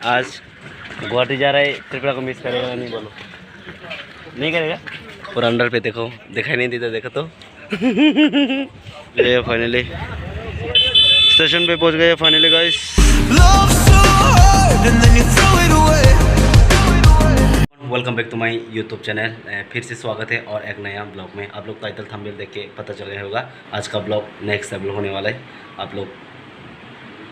आज गुवाहाटी जा रहा है, त्रिपुरा को मिस करेगा नहीं? बोलो नहीं करेगा। और अंडर पे देखो, दिखाई नहीं देता, देखो तो। ये फाइनली स्टेशन पे पहुंच गए finally guys. Welcome back to my YouTube channel. फिर से स्वागत है और एक नया ब्लॉग में। आप लोग टाइटल थंबनेल देख के पता चल गया होगा आज का ब्लॉग नेक्स्ट लेवल होने वाला है। आप लोग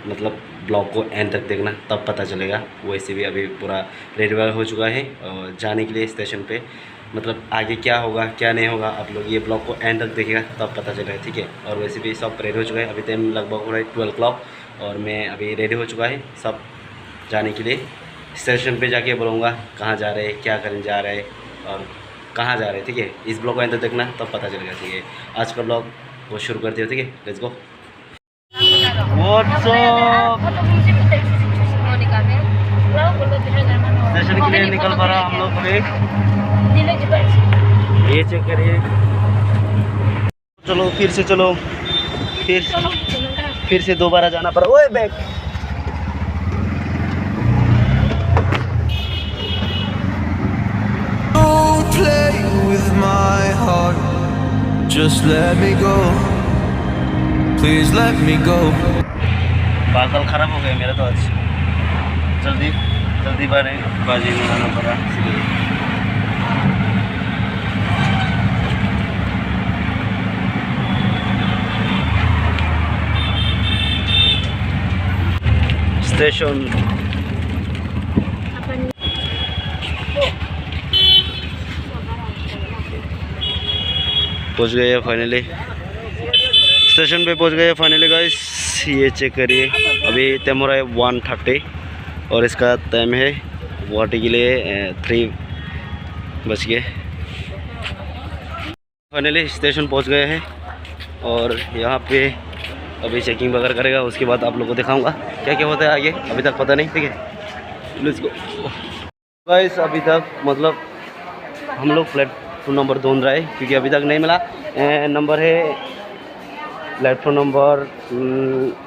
मतलब ब्लॉग को एंड तक देखना, तब पता चलेगा। वैसे भी अभी पूरा रेडी हो चुका है और जाने के लिए स्टेशन पे। मतलब आगे क्या होगा क्या नहीं होगा, आप लोग ये ब्लॉग को एंड तक देखेगा तब पता चलेगा, ठीक है। और वैसे भी सब रेडी हो चुका है। अभी टाइम लगभग हो रहा है 12 o'clock और मैं अभी रेडी हो चुका है सब जाने के लिए। स्टेशन पे जाके बोलूँगा कहाँ जा रहे हैं, क्या करने जा रहे हैं और कहाँ जा रहे हैं, ठीक है। इस ब्लॉग को एंड तक देखना तब पता चलेगा, ठीक है। आज का ब्लॉग वो शुरू करते हो, ठीक है। Let's go. स्टेशन के लिए निकल पा रहा हम लोग अभी। ये चेक करिए। चलो फिर से चलो, फिर से दोबारा जाना पड़ा। ओए bag play with my heart, just let me go, please let me go. बादल खराब हो गए मेरा तो आज। जल्दी बाजी में आना पड़ा इसलिए। स्टेशन पहुंच गए फाइनली। स्टेशन पे पहुंच गए फाइनली गाइस। ये चेक करिए, अभी टाइम हो रहा है 1:30 और इसका टाइम है गुवाहाटी के लिए 3 बज गए। फाइनली स्टेशन पहुंच गए हैं और यहाँ पे अभी चेकिंग वगैरह करेगा। उसके बाद आप लोगों को दिखाऊंगा क्या क्या होता है आगे, अभी तक पता नहीं, ठीक है। Let's go guys. अभी तक मतलब हम लोग प्लेटफॉर्म नंबर ढूंढ रहे हैं क्योंकि अभी तक नहीं मिला। नंबर है प्लेटफॉर्म नंबर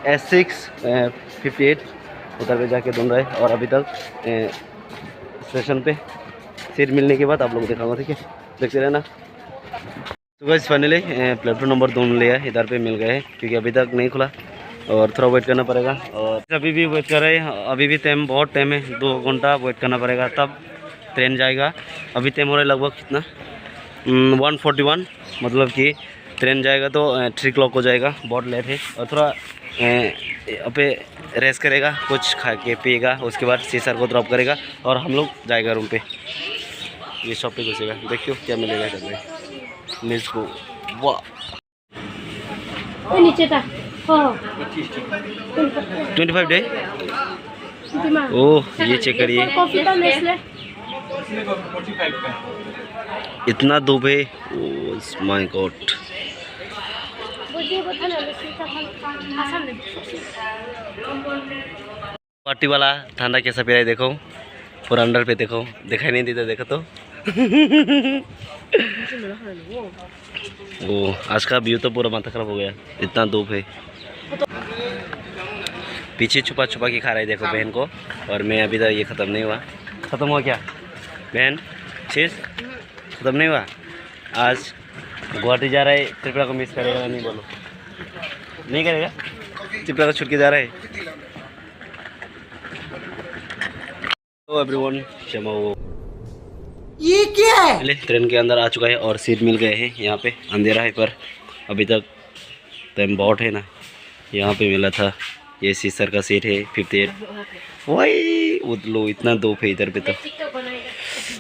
S658, उधर पे जाके ढूंढ रहे हैं और अभी तक स्टेशन पे सीट मिलने के बाद आप लोग दिखाऊंगा, ठीक है। देखते रहना। तो गाइस फाइनली प्लेटफॉर्म नंबर ढूंढ लिया, इधर पे मिल गए हैं क्योंकि अभी तक नहीं खुला और थोड़ा वेट करना पड़ेगा। और अभी भी वेट कर रहे हैं, अभी भी टाइम बहुत टाइम है, 2 घंटा वेट करना पड़ेगा तब ट्रेन जाएगा। अभी टाइम हो रहा है लगभग कितना 1:41, मतलब कि ट्रेन जाएगा तो 3 o'clock हो जाएगा। बहुत लेट है और थोड़ा पे रेस्ट करेगा, कुछ खा के पिएगा, उसके बाद सीसर को ड्रॉप करेगा और हम लोग जाएगा रूम पे। ये शॉप पे घुसेगा, देखियो क्या मिलेगा करके। Let's go. वाह 25 डे। ओह ये चेक करिए, इतना धूप है। Oh my God. पार्टी वाला ठंडा कैसा पी रहा है देखो, पूरा अंडर पे देखो, दिखाई नहीं देता, देखो तो। ओ आज का व्यू तो पूरा माथा खराब हो गया, इतना धूप है। पीछे छुपा के खा रहा है देखो बहन को, और मैं अभी तक ये ख़त्म नहीं हुआ। ख़त्म हुआ क्या बहन? चीज़ ख़त्म नहीं हुआ। आज गुवाहाटी जा रहा है, त्रिपुरा को मिस करेगा नहीं? बोलो नहीं करेगा। त्रिपुरा को छुट के जा रहा है। तो एवरीवन क्षमा हो, ये क्या है? ट्रेन के अंदर आ चुका है और सीट मिल गए हैं। यहाँ पे अंधेरा है पर अभी तक टाइम बहुत है ना। यहाँ पे मिला था, ये सीसर का सीट है 58। वही उतलो, इतना धूप है इधर पे तो।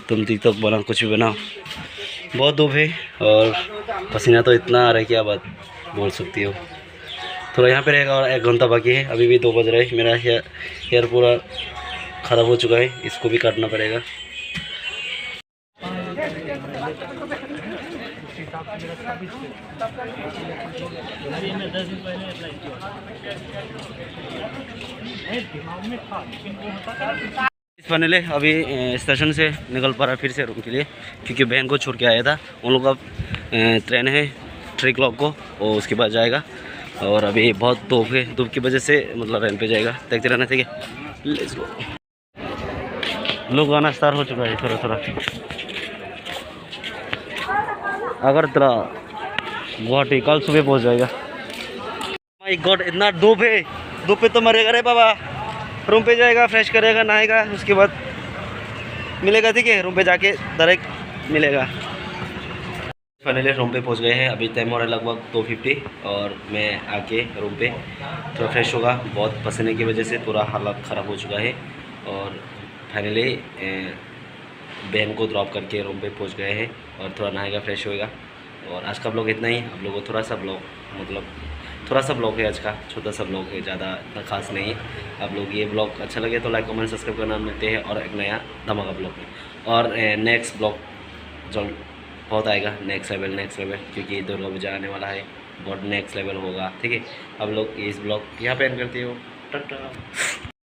तुम टिकटॉक बनाओ, कुछ भी बनाओ, बहुत धूप है और पसीना तो इतना आ रहा है, क्या बात बोल सकती हो। थोड़ा यहाँ पे रहेगा और 1 घंटा बाकी है। अभी भी 2 बज रहे हैं। मेरा हेयर पूरा ख़राब हो चुका है, इसको भी काटना पड़ेगा। फाइनली अभी स्टेशन से निकल पा रहा फिर से रूम के लिए क्योंकि बहन को छोड़ के आया था। उन लोग का ट्रेन है 3 o'clock को और उसके बाद जाएगा। और अभी बहुत धूप है, धूप की वजह से मतलब रेन पे जाएगा। देखते रहना, ठीक है। Let's go. लोग आना स्टार्ट हो चुका है थोड़ा थोड़ा। अगरतला गुवाहाटी कल सुबह पहुंच जाएगा। माय गॉड इतना धूप है, धूप पे तो मरेगा रे बाबा। रूम पे जाएगा, फ्रेश करेगा, नहाएगा, उसके बाद मिलेगा, ठीक है, रूम पे जाके डायरेक्ट मिलेगा। फाइनली रूम पे पहुंच गए हैं। अभी टाइम हो रहा है लगभग 2:50 और मैं आके रूम पे थोड़ा फ्रेश होगा। बहुत पसीने की वजह से पूरा हालत ख़राब हो चुका है। और फाइनली बहन को ड्रॉप करके रूम पे पहुंच गए हैं और थोड़ा नहाएगा, फ्रेश होएगा। और आज का ब्लॉग इतना ही। आप लोगों को थोड़ा सा ब्लॉग है आज का, छोटा सा ब्लॉग है, ज़्यादा इतना खास नहीं है। आप लोग ये ब्लॉग अच्छा लगे तो लाइक कमेंट सब्सक्राइब करना मिलते हैं और एक नया धमाका ब्लॉग में। और नेक्स्ट ब्लॉग जल्द बहुत आएगा, नेक्स्ट लेवल, क्योंकि दुर्गा पूजा आने वाला है, बहुत नेक्स्ट लेवल होगा, ठीक है। आप लोग इस ब्लॉग यहाँ पे एंड करते हो। टाटा।